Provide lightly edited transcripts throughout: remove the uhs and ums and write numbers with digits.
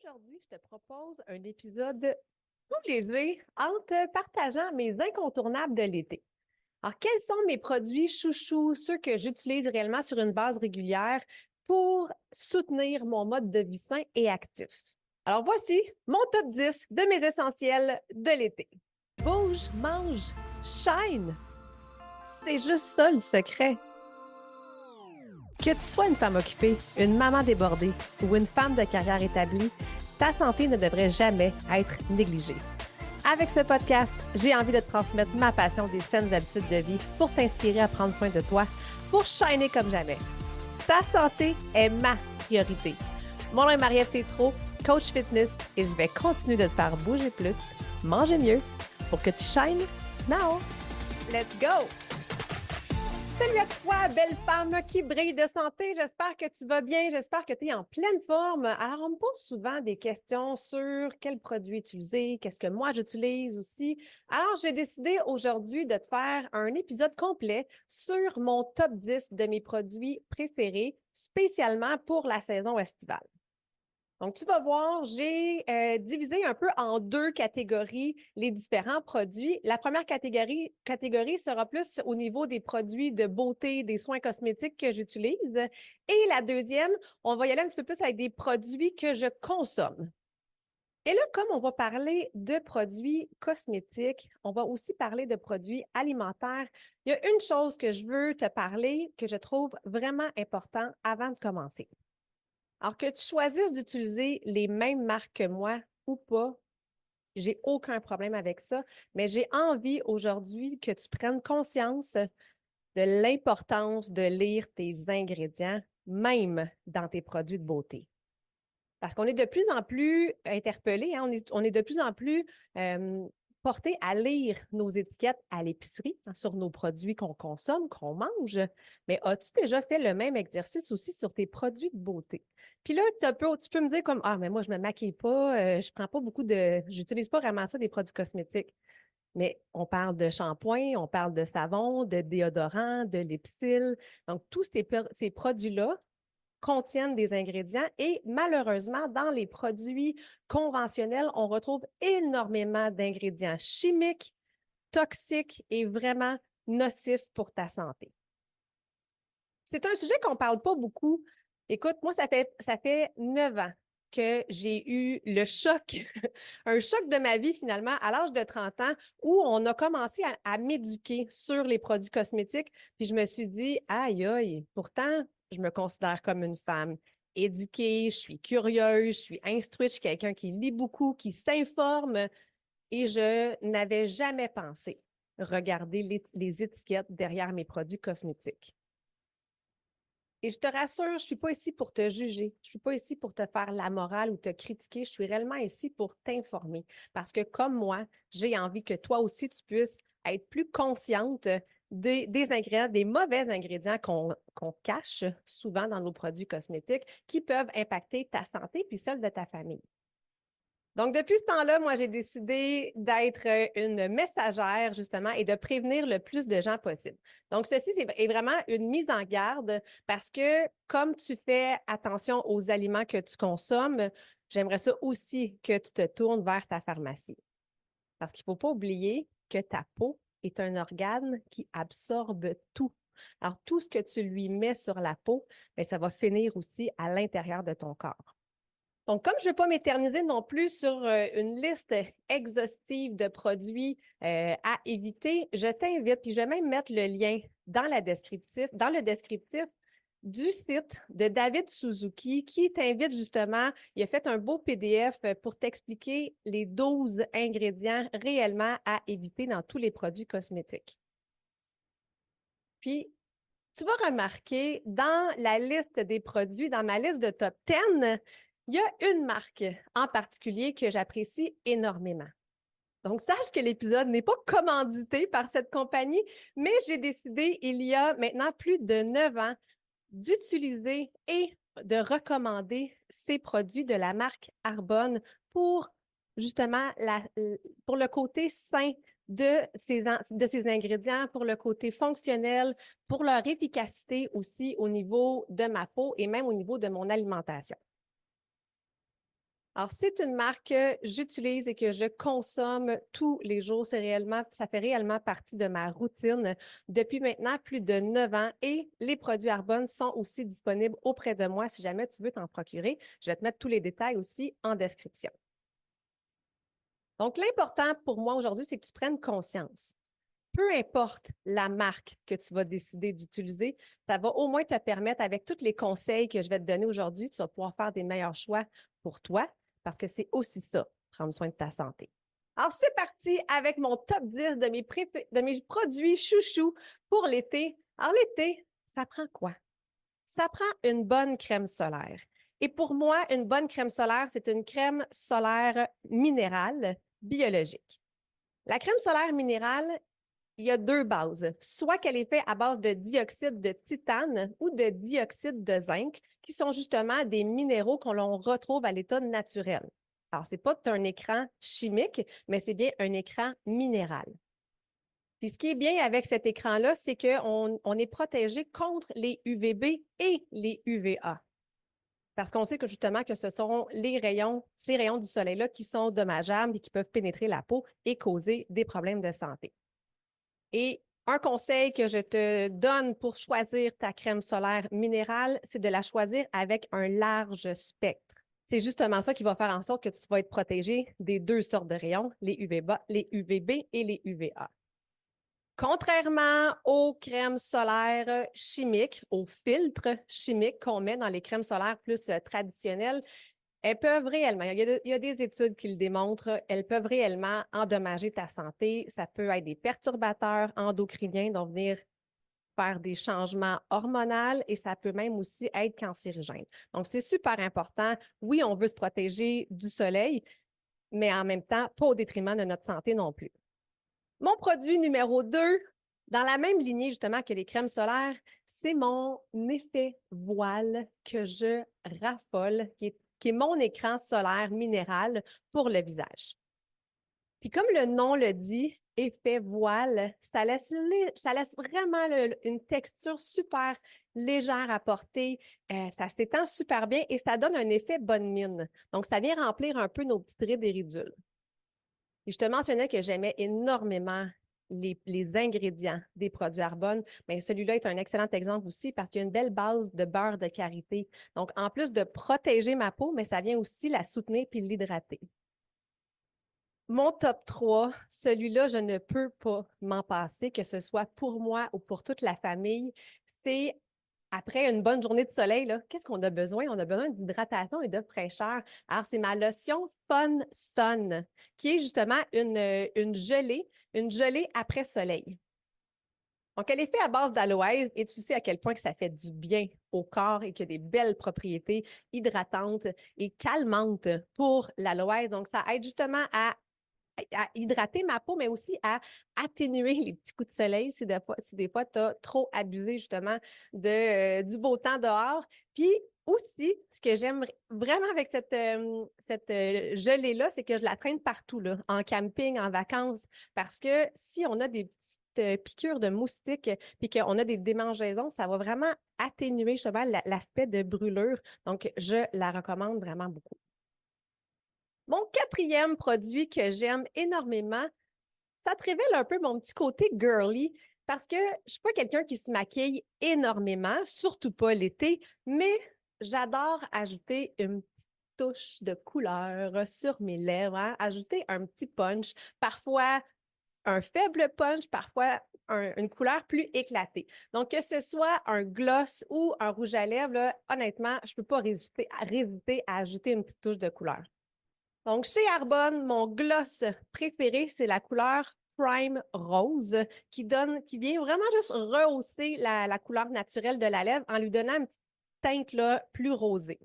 Aujourd'hui, je te propose un épisode tout léger en te partageant mes incontournables de l'été. Alors, quels sont mes produits chouchous, ceux que j'utilise réellement sur une base régulière pour soutenir mon mode de vie sain et actif? Alors, voici mon top 10 de mes essentiels de l'été. Bouge, mange, shine! C'est juste ça le secret. Que tu sois une femme occupée, une maman débordée ou une femme de carrière établie, ta santé ne devrait jamais être négligée. Avec ce podcast, j'ai envie de te transmettre ma passion des saines habitudes de vie pour t'inspirer à prendre soin de toi, pour shiner comme jamais. Ta santé est ma priorité. Mon nom est Marie-Ève Tétrault, coach fitness, et je vais continuer de te faire bouger plus, manger mieux, pour que tu shines now. Let's go! Salut à toi, belle femme qui brille de santé. J'espère que tu vas bien. J'espère que tu es en pleine forme. Alors, on me pose souvent des questions sur quels produits utiliser, qu'est-ce que moi j'utilise aussi. Alors, j'ai décidé aujourd'hui de te faire un épisode complet sur mon top 10 de mes produits préférés, spécialement pour la saison estivale. Donc, tu vas voir, j'ai divisé un peu en deux catégories les différents produits. La première catégorie sera plus au niveau des produits de beauté, des soins cosmétiques que j'utilise. Et la deuxième, on va y aller un petit peu plus avec des produits que je consomme. Et là, comme on va parler de produits cosmétiques, on va aussi parler de produits alimentaires. Il y a une chose que je veux te parler que je trouve vraiment important avant de commencer. Alors que tu choisisses d'utiliser les mêmes marques que moi ou pas, j'ai aucun problème avec ça, mais j'ai envie aujourd'hui que tu prennes conscience de l'importance de lire tes ingrédients, même dans tes produits de beauté. Parce qu'on est de plus en plus interpellés, hein, on est de plus en plus portés à lire nos étiquettes à l'épicerie, hein, sur nos produits qu'on consomme, qu'on mange. Mais as-tu déjà fait le même exercice aussi sur tes produits de beauté? Puis là, tu peux me dire comme, ah, mais moi, je ne me maquille pas, je prends pas j'utilise pas vraiment ça des produits cosmétiques. Mais on parle de shampoing, on parle de savon, de déodorant, de lipsil. Donc, tous ces produits-là contiennent des ingrédients et malheureusement, dans les produits conventionnels, on retrouve énormément d'ingrédients chimiques, toxiques et vraiment nocifs pour ta santé. C'est un sujet qu'on ne parle pas beaucoup. Écoute, moi, ça fait 9 ans que j'ai eu le choc, un choc de ma vie finalement à l'âge de 30 ans où on a commencé à m'éduquer sur les produits cosmétiques. Puis je me suis dit, aïe, aïe, pourtant, je me considère comme une femme éduquée, je suis curieuse, je suis instruite, je suis quelqu'un qui lit beaucoup, qui s'informe et je n'avais jamais pensé regarder les étiquettes derrière mes produits cosmétiques. Et je te rassure, je ne suis pas ici pour te juger. Je ne suis pas ici pour te faire la morale ou te critiquer. Je suis réellement ici pour t'informer. Parce que comme moi, j'ai envie que toi aussi, tu puisses être plus consciente des ingrédients, des mauvais ingrédients qu'on cache souvent dans nos produits cosmétiques qui peuvent impacter ta santé puis celle de ta famille. Donc, depuis ce temps-là, moi, j'ai décidé d'être une messagère, justement, et de prévenir le plus de gens possible. Donc, ceci est vraiment une mise en garde parce que comme tu fais attention aux aliments que tu consommes, j'aimerais ça aussi que tu te tournes vers ta pharmacie. Parce qu'il ne faut pas oublier que ta peau est un organe qui absorbe tout. Alors, tout ce que tu lui mets sur la peau, bien, ça va finir aussi à l'intérieur de ton corps. Donc, comme je ne veux pas m'éterniser non plus sur une liste exhaustive de produits à éviter, je t'invite, puis je vais même mettre le lien dans le descriptif du site de David Suzuki qui t'invite justement, il a fait un beau PDF pour t'expliquer les 12 ingrédients réellement à éviter dans tous les produits cosmétiques. Puis, tu vas remarquer dans la liste des produits, dans ma liste de top 10, il y a une marque en particulier que j'apprécie énormément. Donc, sache que l'épisode n'est pas commandité par cette compagnie, mais j'ai décidé il y a maintenant plus de 9 ans d'utiliser et de recommander ces produits de la marque Arbonne pour justement pour le côté sain de ces ingrédients, pour le côté fonctionnel, pour leur efficacité aussi au niveau de ma peau et même au niveau de mon alimentation. Alors, c'est une marque que j'utilise et que je consomme tous les jours. Ça fait réellement partie de ma routine depuis maintenant plus de 9 ans et les produits Arbonne sont aussi disponibles auprès de moi si jamais tu veux t'en procurer. Je vais te mettre tous les détails aussi en description. Donc, l'important pour moi aujourd'hui, c'est que tu prennes conscience. Peu importe la marque que tu vas décider d'utiliser, ça va au moins te permettre, avec tous les conseils que je vais te donner aujourd'hui, tu vas pouvoir faire des meilleurs choix pour toi, parce que c'est aussi ça, prendre soin de ta santé. Alors, c'est parti avec mon top 10 de mes produits chouchous pour l'été. Alors, l'été, ça prend quoi? Ça prend une bonne crème solaire. Et pour moi, une bonne crème solaire, c'est une crème solaire minérale biologique. La crème solaire minérale, il y a deux bases. Soit qu'elle est faite à base de dioxyde de titane ou de dioxyde de zinc, qui sont justement des minéraux qu'on retrouve à l'état naturel. Alors, ce n'est pas un écran chimique, mais c'est bien un écran minéral. Puis ce qui est bien avec cet écran-là, c'est qu'on est protégé contre les UVB et les UVA. Parce qu'on sait que justement que ce sont ces rayons du soleil-là qui sont dommageables et qui peuvent pénétrer la peau et causer des problèmes de santé. Et un conseil que je te donne pour choisir ta crème solaire minérale, c'est de la choisir avec un large spectre. C'est justement ça qui va faire en sorte que tu vas être protégé des deux sortes de rayons, les UVB et les UVA. Contrairement aux crèmes solaires chimiques, aux filtres chimiques qu'on met dans les crèmes solaires plus traditionnelles, elles peuvent réellement, il y a des études qui le démontrent, elles peuvent réellement endommager ta santé. Ça peut être des perturbateurs endocriniens, donc venir faire des changements hormonaux et ça peut même aussi être cancérigène. Donc, c'est super important. Oui, on veut se protéger du soleil, mais en même temps, pas au détriment de notre santé non plus. Mon produit numéro 2, dans la même lignée justement que les crèmes solaires, c'est mon effet voile que je raffole, qui est mon écran solaire minéral pour le visage. Puis comme le nom le dit, effet voile, ça laisse vraiment une texture super légère à porter. Ça s'étend super bien et ça donne un effet bonne mine. Donc, ça vient remplir un peu nos petites rides et ridules. Et je te mentionnais que j'aimais énormément les ingrédients des produits Arbonne, mais celui-là est un excellent exemple aussi parce qu'il y a une belle base de beurre de karité. Donc, en plus de protéger ma peau, mais ça vient aussi la soutenir puis l'hydrater. Mon top 3, celui-là, je ne peux pas m'en passer, que ce soit pour moi ou pour toute la famille. C'est après une bonne journée de soleil, qu'est-ce qu'on a besoin? On a besoin d'hydratation et de fraîcheur. Alors, c'est ma lotion Fun Sun, qui est justement une gelée après soleil. Donc, elle est faite à base d'aloès et tu sais à quel point que ça fait du bien au corps et qu'il y a des belles propriétés hydratantes et calmantes pour l'aloès. Donc, ça aide justement à hydrater ma peau, mais aussi à atténuer les petits coups de soleil si des fois tu as trop abusé justement du beau temps dehors. Puis aussi, ce que j'aime vraiment avec cette gelée-là, c'est que je la traîne partout, là, en camping, en vacances, parce que si on a des petites piqûres de moustiques puis qu'on a des démangeaisons, ça va vraiment atténuer justement l'aspect de brûlure. Donc, je la recommande vraiment beaucoup. Mon quatrième produit que j'aime énormément, ça te révèle un peu mon petit côté girly parce que je ne suis pas quelqu'un qui se maquille énormément, surtout pas l'été, mais j'adore ajouter une petite touche de couleur sur mes lèvres, hein, ajouter un petit punch, parfois un faible punch, parfois une couleur plus éclatée. Donc, que ce soit un gloss ou un rouge à lèvres, là, honnêtement, je ne peux pas résister à ajouter une petite touche de couleur. Donc, chez Arbonne, mon gloss préféré, c'est la couleur Prime Rose qui vient vraiment juste rehausser la couleur naturelle de la lèvre en lui donnant une petite teinte là, plus rosée.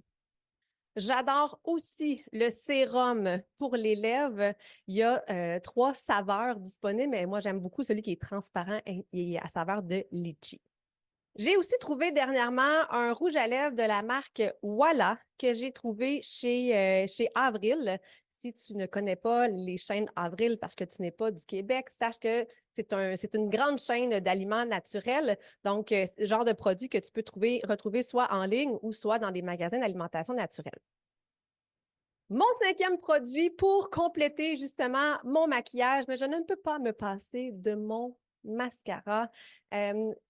J'adore aussi le sérum pour les lèvres. Il y a 3 saveurs disponibles, mais moi, j'aime beaucoup celui qui est transparent et à saveur de litchi. J'ai aussi trouvé dernièrement un rouge à lèvres de la marque Voilà que j'ai trouvé chez Avril. Si tu ne connais pas les chaînes Avril parce que tu n'es pas du Québec, sache que c'est une grande chaîne d'aliments naturels. Donc, c'est le genre de produit que tu peux retrouver soit en ligne ou soit dans des magasins d'alimentation naturelle. Mon cinquième produit pour compléter justement mon maquillage, mais je ne peux pas me passer de mon mascara.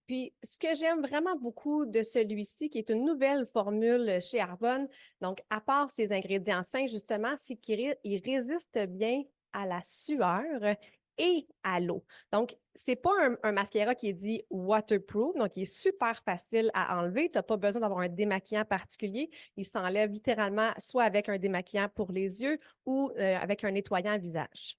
Puis, ce que j'aime vraiment beaucoup de celui-ci, qui est une nouvelle formule chez Arbonne, donc à part ses ingrédients sains, justement, c'est qu'il résiste bien à la sueur et à l'eau. Donc, c'est pas un mascara qui est dit waterproof, donc il est super facile à enlever. Tu n'as pas besoin d'avoir un démaquillant particulier. Il s'enlève littéralement soit avec un démaquillant pour les yeux ou avec un nettoyant visage.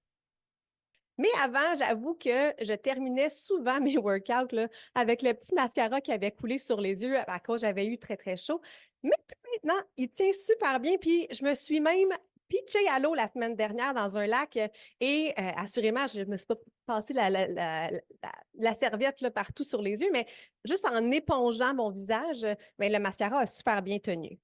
Mais avant, j'avoue que je terminais souvent mes workouts là, avec le petit mascara qui avait coulé sur les yeux à cause j'avais eu très, très chaud. Mais maintenant, il tient super bien. Puis je me suis même pitchée à l'eau la semaine dernière dans un lac et assurément, je ne me suis pas passé la serviette là, partout sur les yeux, mais juste en épongeant mon visage, ben, le mascara a super bien tenu.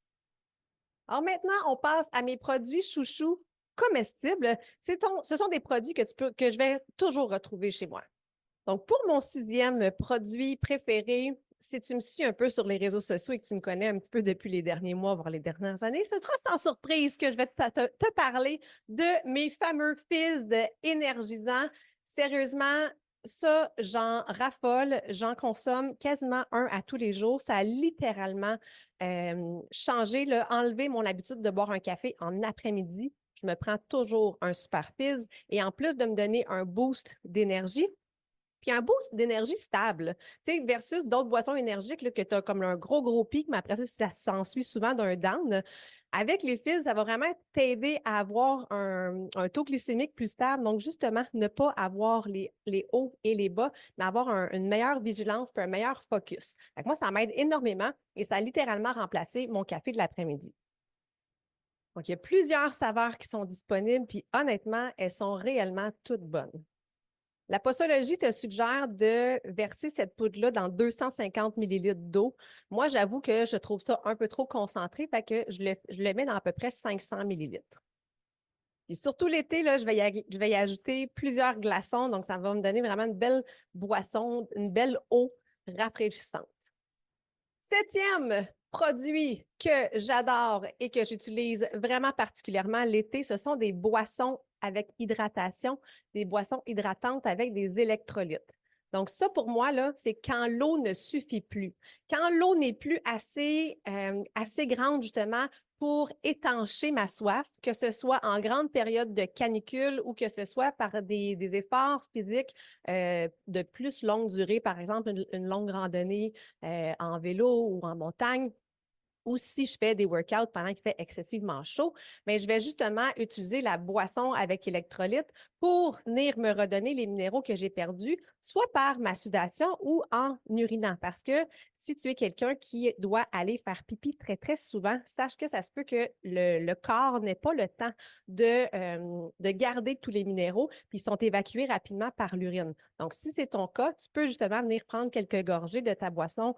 Alors maintenant, on passe à mes produits chouchous comestibles. Ce sont des produits que je vais toujours retrouver chez moi. Donc, pour mon sixième produit préféré, si tu me suis un peu sur les réseaux sociaux et que tu me connais un petit peu depuis les derniers mois, voire les dernières années, ce sera sans surprise que je vais te parler de mes fameux fizz énergisants. Sérieusement, ça, j'en raffole, j'en consomme quasiment un à tous les jours. Ça a littéralement changé, là, enlevé mon habitude de boire un café en après-midi. Je me prends toujours un super fizz et en plus de me donner un boost d'énergie, puis un boost d'énergie stable, tu sais, versus d'autres boissons énergiques là, que tu as comme un gros, gros pic, mais après ça, ça s'ensuit souvent d'un down. Avec les fils, ça va vraiment t'aider à avoir un taux glycémique plus stable. Donc, justement, ne pas avoir les hauts et les bas, mais avoir une meilleure vigilance et un meilleur focus. Fait que moi, ça m'aide énormément et ça a littéralement remplacé mon café de l'après-midi. Donc, il y a plusieurs saveurs qui sont disponibles, puis honnêtement, elles sont réellement toutes bonnes. La posologie te suggère de verser cette poudre-là dans 250 millilitres d'eau. Moi, j'avoue que je trouve ça un peu trop concentré, fait que je le mets dans à peu près 500 millilitres. Et surtout l'été, là, je vais y ajouter plusieurs glaçons, donc ça va me donner vraiment une belle boisson, une belle eau rafraîchissante. Septième produit que j'adore et que j'utilise vraiment particulièrement l'été, ce sont des boissons avec hydratation, des boissons hydratantes avec des électrolytes. Donc, ça, pour moi, là, c'est quand l'eau ne suffit plus. Quand l'eau n'est plus assez grande, justement, pour étancher ma soif, que ce soit en grande période de canicule ou que ce soit par des efforts physiques de plus longue durée, par exemple une longue randonnée en vélo ou en montagne, ou si je fais des workouts pendant qu'il fait excessivement chaud, mais je vais justement utiliser la boisson avec électrolyte pour venir me redonner les minéraux que j'ai perdus, soit par ma sudation ou en urinant. Parce que si tu es quelqu'un qui doit aller faire pipi très, très souvent, sache que ça se peut que le corps n'ait pas le temps de garder tous les minéraux, puis ils sont évacués rapidement par l'urine. Donc, si c'est ton cas, tu peux justement venir prendre quelques gorgées de ta boisson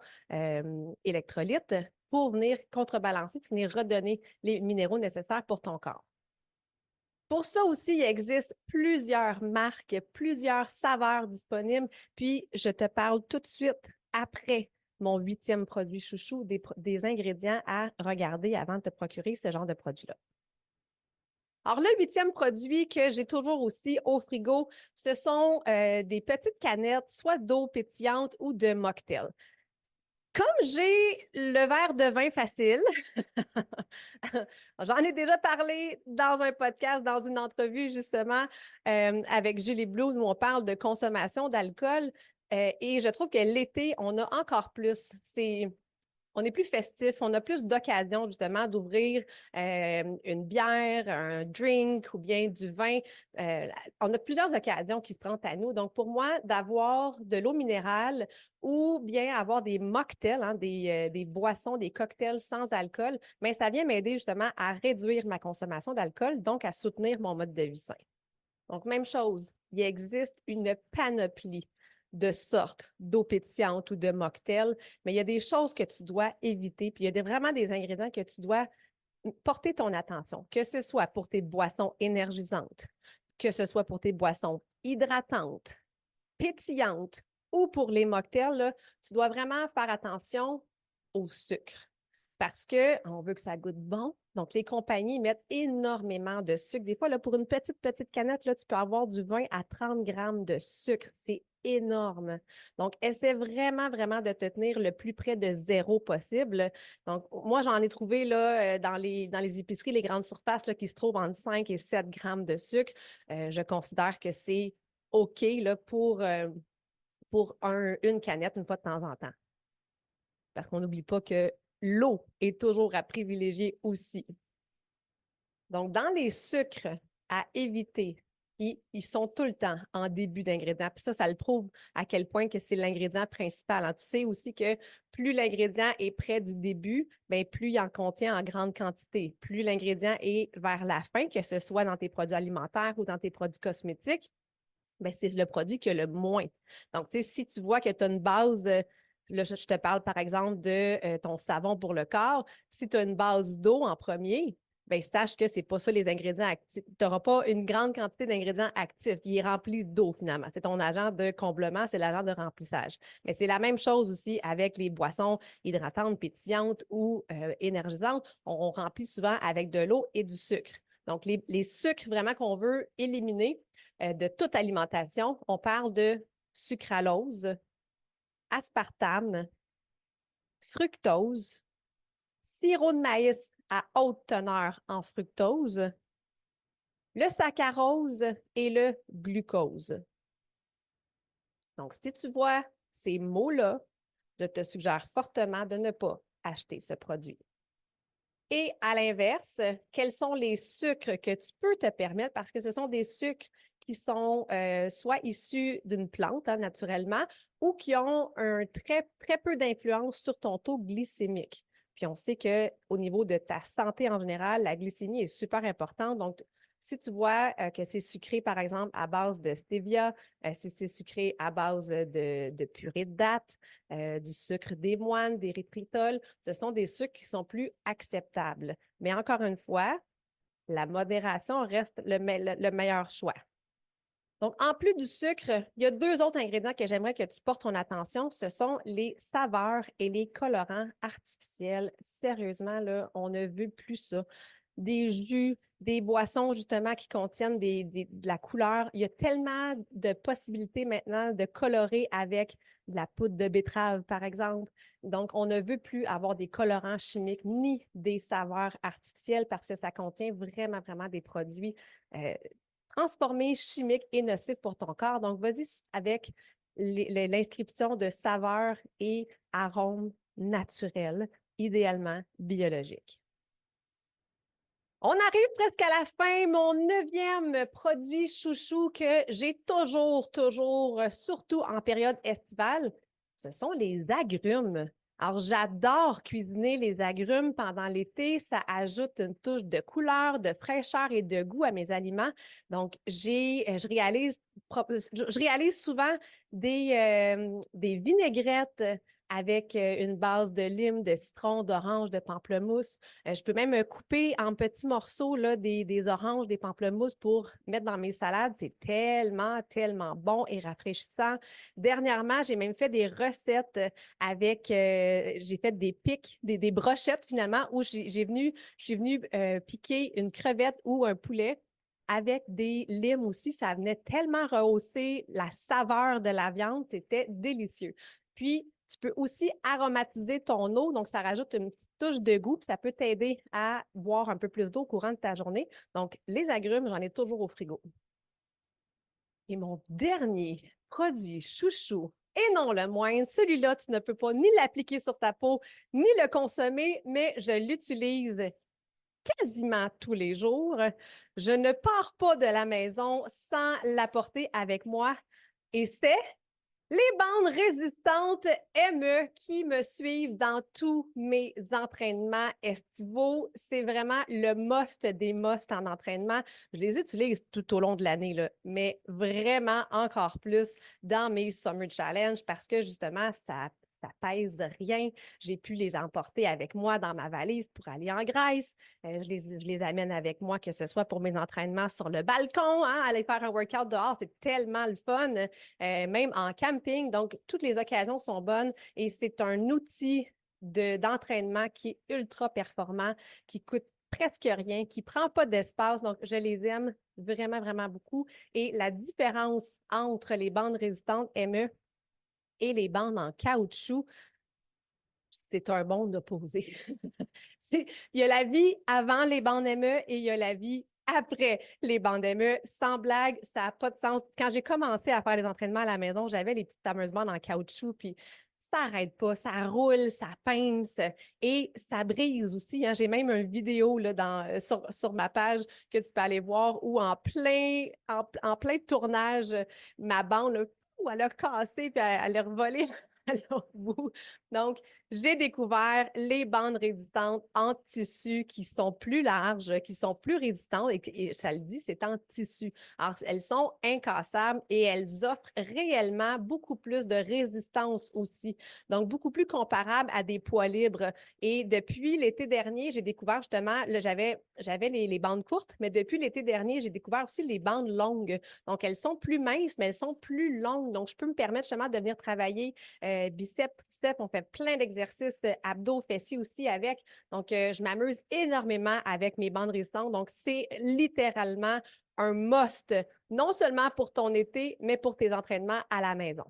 électrolyte pour venir contrebalancer, pour venir redonner les minéraux nécessaires pour ton corps. Pour ça aussi, il existe plusieurs marques, plusieurs saveurs disponibles. Puis, je te parle tout de suite après mon huitième produit chouchou des ingrédients à regarder avant de te procurer ce genre de produit-là. Alors, le huitième produit que j'ai toujours aussi au frigo, ce sont des petites canettes, soit d'eau pétillante ou de mocktail. Comme j'ai le verre de vin facile, j'en ai déjà parlé dans un podcast, dans une entrevue justement avec Julie Blue, où on parle de consommation d'alcool. Et je trouve que l'été, on a encore plus. On est plus festif, on a plus d'occasions justement d'ouvrir une bière, un drink ou bien du vin. On a plusieurs occasions qui se présentent à nous. Donc, pour moi, d'avoir de l'eau minérale ou bien avoir des mocktails, hein, des boissons, des cocktails sans alcool, mais ça vient m'aider justement à réduire ma consommation d'alcool, donc à soutenir mon mode de vie sain. Donc, même chose, il existe une panoplie de sortes d'eau pétillante ou de mocktail, mais il y a des choses que tu dois éviter, puis il y a vraiment des ingrédients que tu dois porter ton attention, que ce soit pour tes boissons énergisantes, que ce soit pour tes boissons hydratantes, pétillantes ou pour les mocktails, là, tu dois vraiment faire attention au sucre parce qu'on veut que ça goûte bon, Donc, les compagnies mettent énormément de sucre. Des fois, là, pour une petite canette, là, tu peux avoir du 20 à 30 grammes de sucre. C'est énorme. Donc, essaie vraiment, vraiment de te tenir le plus près de zéro possible. Donc, moi, j'en ai trouvé là, dans les épiceries, les grandes surfaces là, qui se trouvent entre 5 et 7 grammes de sucre. Je considère que c'est OK là, pour une canette une fois de temps en temps. Parce qu'on n'oublie pas que l'eau est toujours à privilégier aussi. Donc, dans les sucres à éviter, ils sont tout le temps en début d'ingrédient. Puis ça le prouve à quel point que c'est l'ingrédient principal. Hein. Tu sais aussi que plus l'ingrédient est près du début, bien, plus il en contient en grande quantité. Plus l'ingrédient est vers la fin, que ce soit dans tes produits alimentaires ou dans tes produits cosmétiques, bien, c'est le produit qui a le moins. Donc, tu sais, si tu vois que tu as une base, là, je te parle par exemple de ton savon pour le corps, si tu as une base d'eau en premier, bien, sache que ce n'est pas ça les ingrédients actifs. Tu n'auras pas une grande quantité d'ingrédients actifs. Il est rempli d'eau finalement. C'est ton agent de comblement, c'est l'agent de remplissage. Mais c'est la même chose aussi avec les boissons hydratantes, pétillantes ou énergisantes. On remplit souvent avec de l'eau et du sucre. Donc, les sucres vraiment qu'on veut éliminer, de toute alimentation, on parle de sucralose, aspartame, fructose, sirop de maïs à haute teneur en fructose, le saccharose et le glucose. Donc, si tu vois ces mots-là, je te suggère fortement de ne pas acheter ce produit. Et à l'inverse, quels sont les sucres que tu peux te permettre parce que ce sont des sucres qui sont soit issus d'une plante, hein, naturellement, ou qui ont un très peu d'influence sur ton taux glycémique. Puis on sait qu'au niveau de ta santé en général, la glycémie est super importante. Donc, si tu vois que c'est sucré, par exemple, à base de stevia, si c'est sucré à base de purée de dattes, du sucre des moines, d'érythritol, ce sont des sucres qui sont plus acceptables. Mais encore une fois, la modération reste le meilleur choix. Donc, en plus du sucre, il y a deux autres ingrédients que j'aimerais que tu portes ton attention. Ce sont les saveurs et les colorants artificiels. Sérieusement, là, on ne veut plus ça. Des jus, des boissons justement qui contiennent de la couleur. Il y a tellement de possibilités maintenant de colorer avec de la poudre de betterave, par exemple. Donc, on ne veut plus avoir des colorants chimiques ni des saveurs artificielles parce que ça contient vraiment, vraiment des produits transformés, chimiques et nocifs pour ton corps. Donc, vas-y avec l'inscription de saveurs et arômes naturels, idéalement biologiques. On arrive presque à la fin. Mon 9e produit chouchou que j'ai toujours, surtout en période estivale, ce sont les agrumes. Alors, j'adore cuisiner les agrumes pendant l'été. Ça ajoute une touche de couleur, de fraîcheur et de goût à mes aliments. Donc, je réalise souvent des vinaigrettes avec une base de lime, de citron, d'orange, de pamplemousse. Je peux même couper en petits morceaux là, des oranges, des pamplemousses pour mettre dans mes salades. C'est tellement, tellement bon et rafraîchissant. Dernièrement, j'ai même fait des recettes avec, j'ai fait des pics, des brochettes finalement, où je suis venue piquer une crevette ou un poulet avec des limes aussi. Ça venait tellement rehausser la saveur de la viande. C'était délicieux. Puis, tu peux aussi aromatiser ton eau, donc ça rajoute une petite touche de goût, puis ça peut t'aider à boire un peu plus d'eau au courant de ta journée. Donc, les agrumes, j'en ai toujours au frigo. Et mon dernier produit chouchou, et non le moindre, celui-là, tu ne peux pas ni l'appliquer sur ta peau, ni le consommer, mais je l'utilise quasiment tous les jours. Je ne pars pas de la maison sans l'apporter avec moi. Et c'est les bandes résistantes ME qui me suivent dans tous mes entraînements estivaux. C'est vraiment le must des musts en entraînement. Je les utilise tout au long de l'année, là, mais vraiment encore plus dans mes Summer Challenge parce que justement, ça pèse rien. J'ai pu les emporter avec moi dans ma valise pour aller en Grèce. Je les amène avec moi, que ce soit pour mes entraînements sur le balcon, hein, aller faire un workout dehors, c'est tellement le fun. Même en camping. Donc, toutes les occasions sont bonnes et c'est un outil d'entraînement qui est ultra performant, qui coûte presque rien, qui ne prend pas d'espace. Donc, je les aime vraiment, vraiment beaucoup. Et la différence entre les bandes résistantes ME et les bandes en caoutchouc, c'est un monde opposé. Il y a la vie avant les bandes ME et il y a la vie après les bandes ME. Sans blague, ça n'a pas de sens. Quand j'ai commencé à faire les entraînements à la maison, j'avais les petites fameuses bandes en caoutchouc, puis ça n'arrête pas, ça roule, ça pince et ça brise aussi. Hein. J'ai même une vidéo là, sur ma page que tu peux aller voir où en plein tournage, ma bande, là, elle a cassé puis elle a revolé à l'autre bout. Donc, j'ai découvert les bandes résistantes en tissu qui sont plus larges, qui sont plus résistantes et ça le dit, c'est en tissu. Alors, elles sont incassables et elles offrent réellement beaucoup plus de résistance aussi. Donc, beaucoup plus comparable à des poids libres. Et depuis l'été dernier, j'ai découvert justement, là, j'avais les bandes courtes, mais depuis l'été dernier, j'ai découvert aussi les bandes longues. Donc, elles sont plus minces, mais elles sont plus longues. Donc, je peux me permettre justement de venir travailler biceps, triceps. On fait plein d'exercices abdos, fessiers aussi avec. Donc, je m'amuse énormément avec mes bandes résistantes. Donc, c'est littéralement un must, non seulement pour ton été, mais pour tes entraînements à la maison.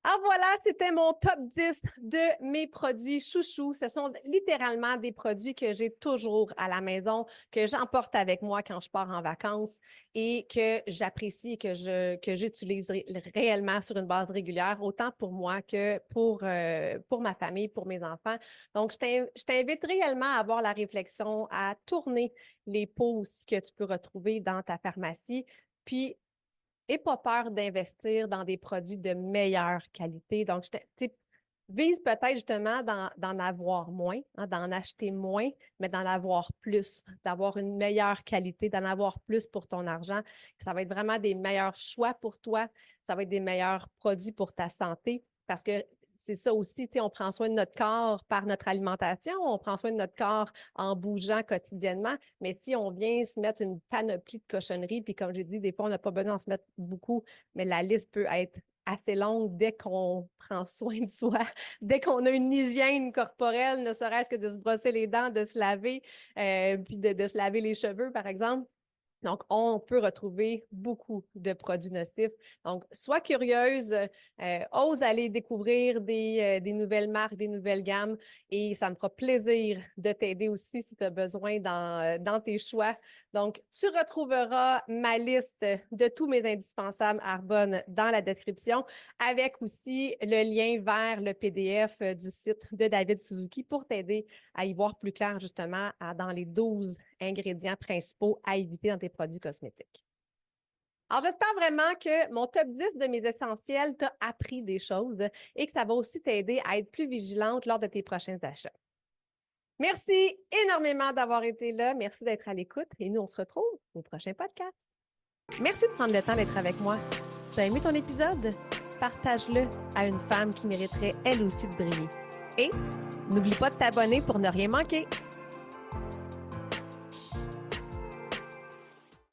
Alors voilà, c'était mon top 10 de mes produits chouchous. Ce sont littéralement des produits que j'ai toujours à la maison, que j'emporte avec moi quand je pars en vacances et que j'apprécie et que j'utilise réellement sur une base régulière, autant pour moi que pour ma famille, pour mes enfants. Donc, je t'invite réellement à avoir la réflexion, à tourner les pots aussi que tu peux retrouver dans ta pharmacie. Puis, et pas peur d'investir dans des produits de meilleure qualité. Donc, vise peut-être justement d'en avoir moins, hein, d'en acheter moins, mais d'en avoir plus, d'avoir une meilleure qualité, d'en avoir plus pour ton argent. Ça va être vraiment des meilleurs choix pour toi. Ça va être des meilleurs produits pour ta santé parce que c'est ça aussi, on prend soin de notre corps par notre alimentation, on prend soin de notre corps en bougeant quotidiennement, mais si on vient se mettre une panoplie de cochonneries, puis comme j'ai dit, des fois, on n'a pas besoin d'en se mettre beaucoup, mais la liste peut être assez longue dès qu'on prend soin de soi, dès qu'on a une hygiène corporelle, ne serait-ce que de se brosser les dents, de se laver, puis de se laver les cheveux, par exemple. Donc, on peut retrouver beaucoup de produits nocifs. Donc, sois curieuse, ose aller découvrir des nouvelles marques, des nouvelles gammes et ça me fera plaisir de t'aider aussi si tu as besoin dans tes choix. Donc, tu retrouveras ma liste de tous mes indispensables Arbonne dans la description avec aussi le lien vers le PDF du site de David Suzuki pour t'aider à y voir plus clair justement dans les 12 ingrédients principaux à éviter dans tes produits cosmétiques. Alors, j'espère vraiment que mon top 10 de mes essentiels t'a appris des choses et que ça va aussi t'aider à être plus vigilante lors de tes prochains achats. Merci énormément d'avoir été là. Merci d'être à l'écoute et nous, on se retrouve au prochain podcast. Merci de prendre le temps d'être avec moi. Tu as aimé ton épisode? Partage-le à une femme qui mériterait elle aussi de briller. Et n'oublie pas de t'abonner pour ne rien manquer.